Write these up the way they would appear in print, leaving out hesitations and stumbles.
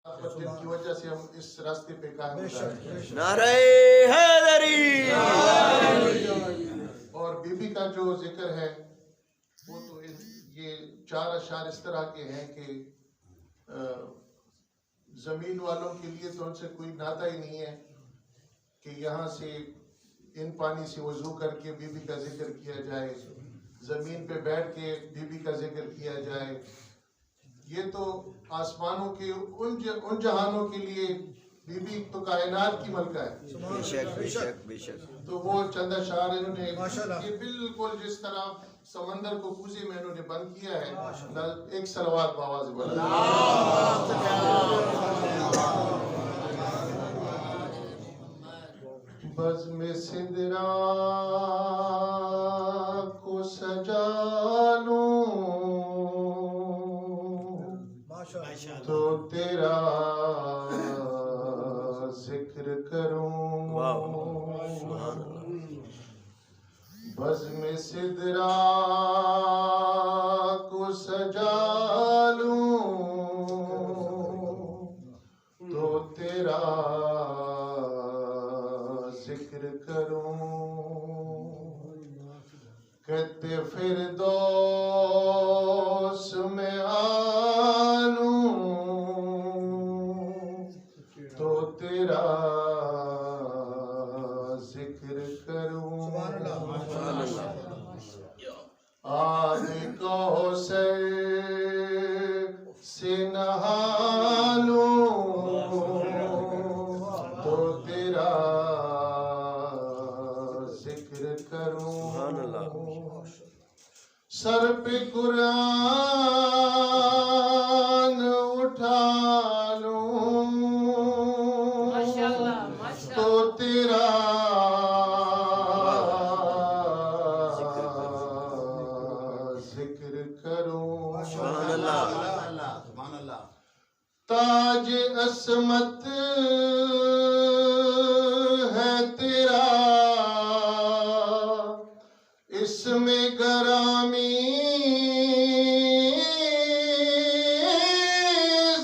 جن کی وجہ سے ہم اس راستے پہ قائم ہیں۔ نعرہ حیدری۔ اور بی بی کا جو ذکر ہے وہ تو یہ 4 اشعار اس طرح کے ہیں کہ زمین والوں کے لیے تو ان سے کوئی ناطہ ہی نہیں ہے کہ یہاں سے ان پانی سے وضو کر کے بی بی کا ذکر کیا جائے، زمین پہ بیٹھ کے بی بی کا ذکر کیا جائے۔ یہ تو آسمانوں کے ان جہانوں کے لیے بی بی تو کائنات کی ملکہ ہے۔ بے شک بے شک بے شک۔ تو وہ چند اشعار انہوں نے یہ بالکل جس طرح سمندر کو کوزے میں انہوں نے بند کیا ہے، ایک صلوات بآواز بلند۔ بزم سدرا کو سجا لوں تو تیرا ذکر کروں، بزم سدرا کو سجا لوں تو تیرا ذکر کروں، کہتے فردوس میں آلوں تو تیرا ذکر کروں، آب کوثر سے نہا لوں تو تیرا ذکر کروں، سر پہ قرآن اٹھا لوں تو تیرا ذکر کروں، تاج عصمت ہے تیرا، اس میں گرامی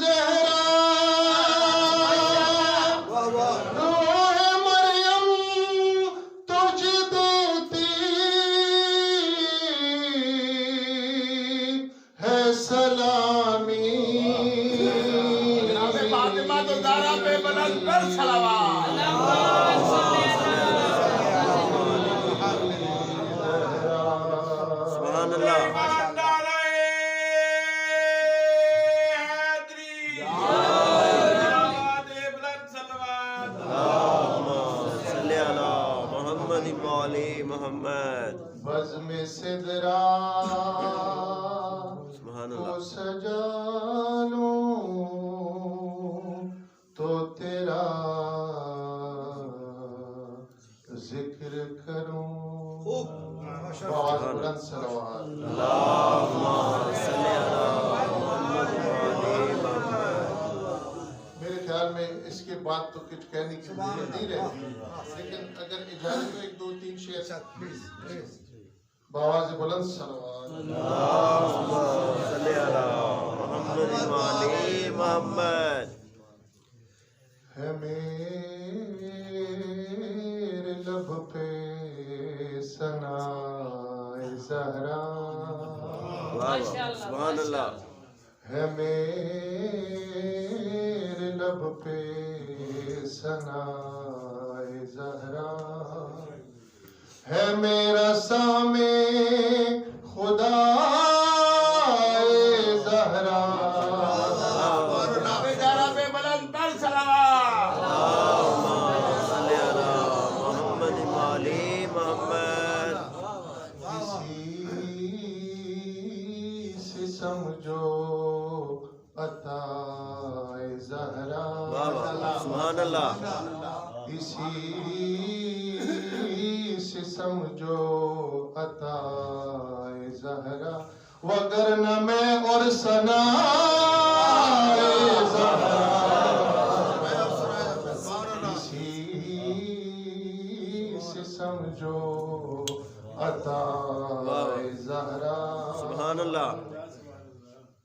زہرا، روح مریم تجھ دیتی ہے سلامی، فاطمہ تو زہرا پہ بلند کر صلوات۔ بزم سدرا کو سجا لوں تو تیرا ذکر کروں، بآواز بلند صلوات۔ میرے خیال میں اس کے بعد تو کچھ کہنے کی ضرورت نہیں رہتی، لیکن اگر اجازت ہو 1 2 3 شعر بآواز بلند صلوات۔ ہے میرے لب پہ ثنائے زہرا، سبحان اللہ، ہے میرے لب پہ ثنائے زہرا، ہے میرا سامع خدا زہرا، سمجھو عطائے زہرا، سبحان اللہ، اسی سے سمجھو عطائے زہرا، وگرنہ میں اور ثنائے زہرا، اسی سے سمجھو عطائے زہرا۔ سبحان اللہ۔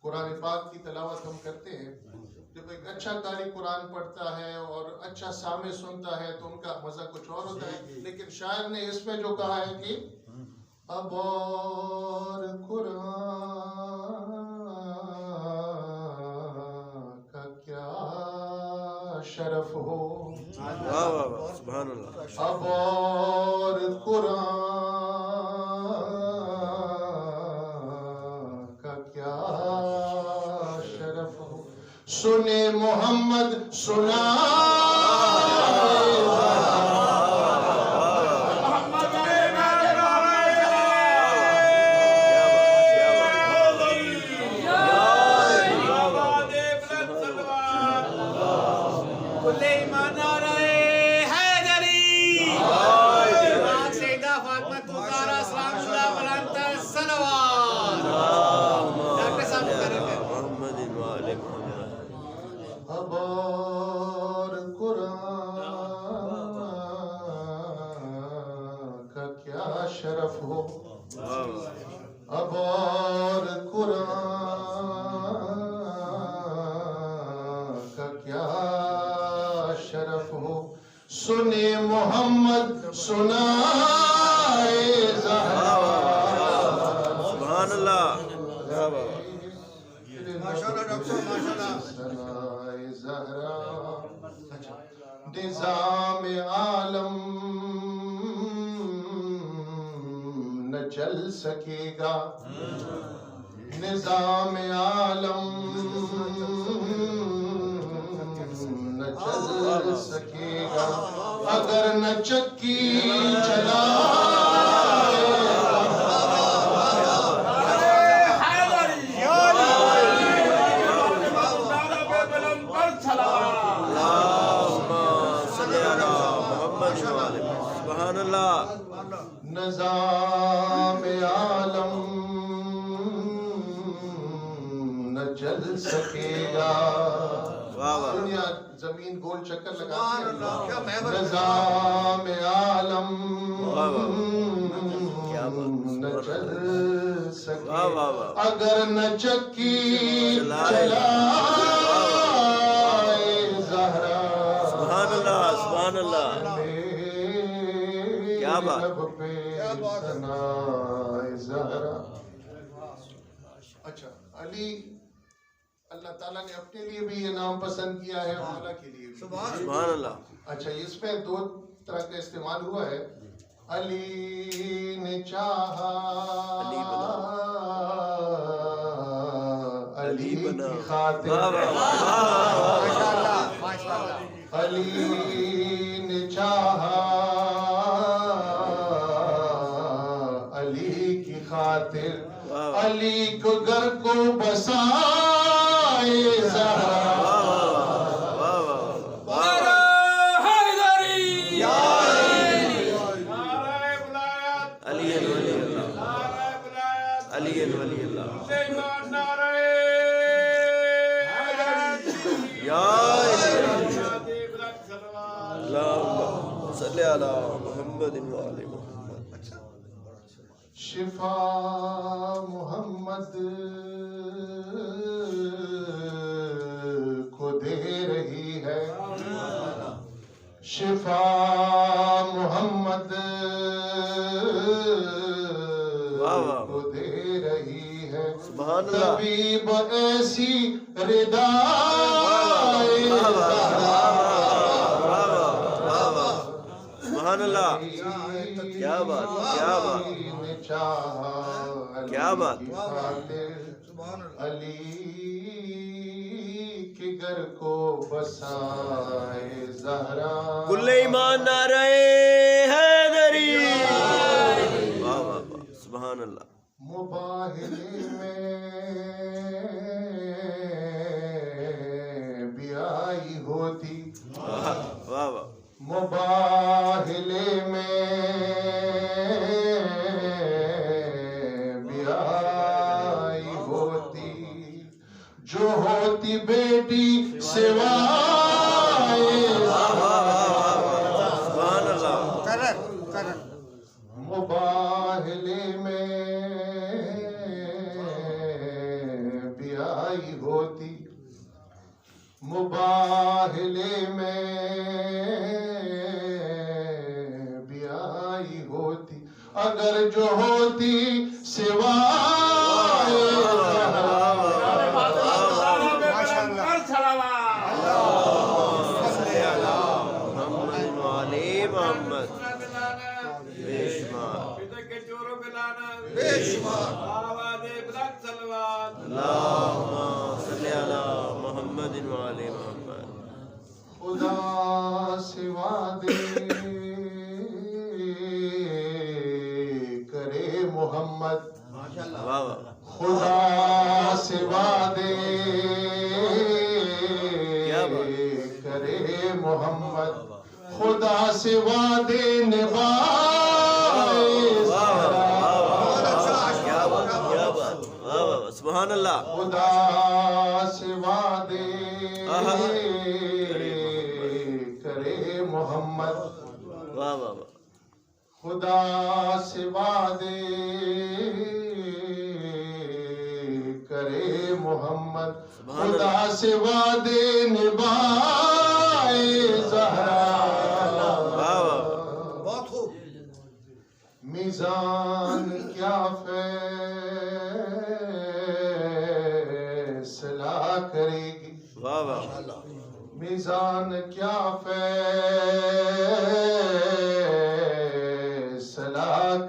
قرآن پاک کی تلاوت ہم کرتے ہیں جب ایک اچھا قاری قرآن پڑھتا ہے اور اچھا سامع سنتا ہے تو ان کا مزہ کچھ اور ہوتا ہے. لیکن شاعر نے اس میں جو کہا ہے کہ اب اور قرآن کا کیا شرف ہو. واہ واہ واہ سبحان اللہ. اب اور قرآن کا کیا شرف ہو. سنے محمد سنا اب اور قرآن کا کیا شرف ہو. اب اور قرآن کا کیا شرف ہو. سنے محمد سنائے زہرا. سبحان اللہ. زہرا نظام عالم نہ چل سکے گا. نظام عالم نہ چل سکے گا اگر نہ چکی چلا. سبحان اللہ. نظام عالم نہ چل سکے گا. دنیا زمین گول چکر لگاتی ہے. نظام عالم نہ چل سکے اگر نہ چکی چلائے زہرا. سبحان اللہ. سبحان اللہ. کیا بات. اچھا علی اللہ تعالیٰ نے اپنے لیے بھی یہ نام پسند کیا ہے اور اللہ کے لیے بھی. سبحان اللہ. اچھا اس میں دو طرح کا استعمال ہوا ہے. علی نے چاہا علی کی خاطر. علی نے چاہا علی کی خاطر علی کو گھر کو بسائے زہرا. شفا محمد کو دے رہی ہے. شفا محمد کو دے رہی ہے. طبیب ایسی ردائے سبحان اللہ. کیا بات. کیا بات. کیا بات. علی کے گھر کو بسائے زہرا. کل ایمان نعرہ حیدری. واہ واہ واہ سبحان اللہ. مباہلے میں بھی آئی ہوتی. واہ واہ. مباہلے میں بھی آئی ہوتی جو ہوتی بیٹی سوائے. سبحان اللہ. مباہلے میں بھی آئی ہوتی مباہلے میں بھی آئی ہوتی اگر جو ہوتی سوائے خدا سے وعدے کرے محمد خدا سے وعدے کرے محمد خدا سے وعدے نبھائے سبحان اللہ خدا سے وعدے کرے محمد واہ واہ واہ خدا سے وعدے کرے محمد خدا سے وعدے نبھائے زہرا بہت خوب میزان کیا فیصلہ کرے گی واہ واہ میزان کیا فیصلہ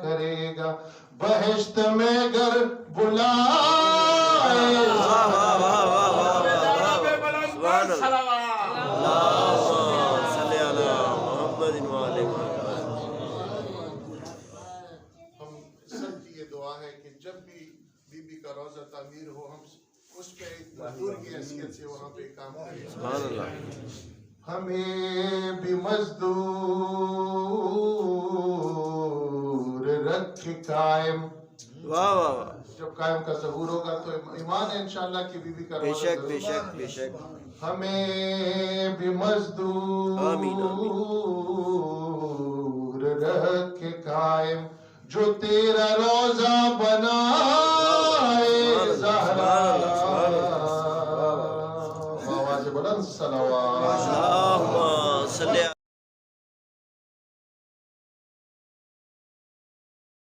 کرے گا بہشت میں گر بلائے ہم سب کی یہ دعا ہے کہ جب بھی بی بی کا روضہ تعمیر ہو ہم اس پہ مزدور کی حیثیت سے وہاں پہ کام کریں سبحان اللہ ہمیں بھی مزدور رکھ قائم واہ واہ واہ جب قائم کا ظہور ہوگا تو ایمان ہے انشاءاللہ کہ بی بی کا بے روزہ شک ضرور بے شک بے شک ہمیں بھی مزدور رکھ قائم جو تیرا